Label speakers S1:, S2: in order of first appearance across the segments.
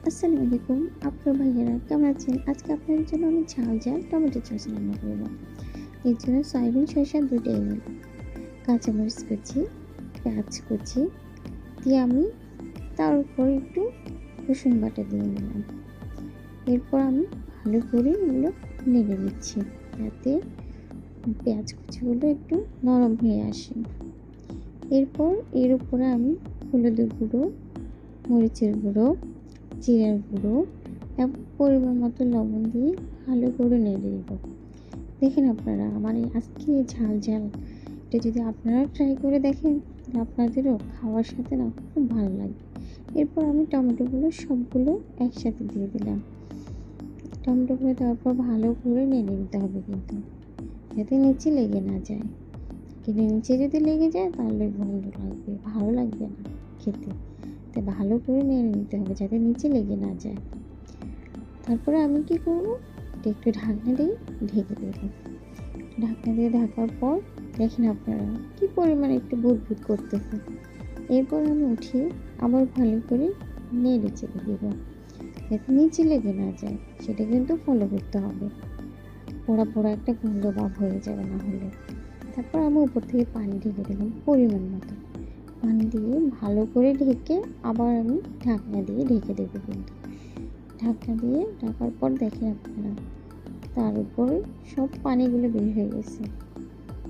S1: আসসালামু আলাইকুম আপনার ভাইয়েরা কেমন আছেন? আজকে আপনাদের জন্য আমি ঝাল ঝাল টমেটো চাষ রান্না করব। এর জন্য সয়াবিন শসা দুটোই নিলাম, কাঁচামরিচ কুচি, পেঁয়াজ কুচি দিয়ে আমি তার উপর একটু রসুন বাটা দিয়ে নিলাম। এরপর আমি ভালো করে এগুলো নেড়ে নিচ্ছি যাতে পেঁয়াজ কুচিগুলো একটু নরম হয়ে আসে। এরপর এর উপরে আমি হলুদের গুঁড়ো, মরিচের গুঁড়ো, জিরার গুঁড়ো এবং পরিমাণ মতো লবণ দিয়ে ভালো করে নেড়ে দেব। দেখেন আপনারা আমার এই আজকে ঝাল ঝাল এটা যদি আপনারা ট্রাই করে দেখেন আপনাদেরও খাওয়ার সাথে না খুব ভালো লাগবে। এরপর আমি টমেটোগুলো সবগুলো একসাথে দিয়ে দিলাম। টমেটোগুলো দেওয়ার পর ভালো করে নেড়ে দিতে হবে কিন্তু যাতে নিচে লেগে না যায়। কিন্তু নিচে যদি লেগে যায় তাহলে গন্ধ লাগবে, ভালো লাগবে না খেতে। তাই ভালো করে নেড়ে নিতে হবে যাতে নিচে লেগে না যায়। তারপরে আমি কি করব, এটা একটু ঢাকনা দিয়ে ঢেকে দেবো। ঢাকনা দিয়ে ঢাকার পর দেখেন আপনারা কি পরিমাণে একটু বুদবুদ করতেছে। এরপর আমি উঠিয়ে আবার ভালো করে নেড়ে চেড়ে দেবো যাতে নিচে লেগে না যায়। সেটা কিন্তু ফলো করতে হবে, পোড়া পোড়া একটা গন্ধ ভাব হয়ে যাবে না হলে। তারপর আমি উপর থেকে পানি ঢেলে দিলাম পরিমাণ মতো। পানি দিয়ে ভালো করে ঢেকে আবার আমি ঢাকনা দিয়ে ঢেকে দেবো কিন্তু। ঢাকনা দিয়ে ঢাকার পর দেখেন আপনারা তার উপরে সব পানিগুলো বের হয়ে গেছে।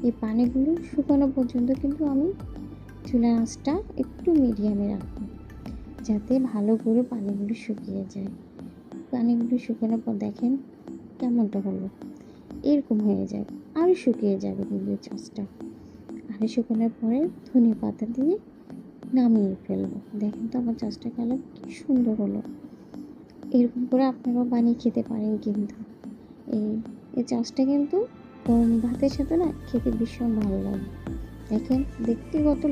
S1: এই পানিগুলো শুকানো পর্যন্ত কিন্তু আমি চুলার আঁচটা একটু মিডিয়ামে রাখবো যাতে ভালো করে পানিগুলো শুকিয়ে যায়। পানিগুলো শুকানোর পর দেখেন কেমনটা হলো, এরকম হয়ে যায়। আরও শুকিয়ে যাবে কিন্তু চাষটা। আরও শুকানোর পরে ধনে পাতা দিয়ে নামিয়ে ফেলবো। দেখেন তো আমার চাষটা কালার কি সুন্দর হলো। এরকম করে আপনারাও বানিয়ে খেতে পারেন কিন্তু। এই চাষটা কিন্তু গরম ভাতের সাথে না খেতে ভীষণ ভালো লাগে। দেখেন দেখতে কত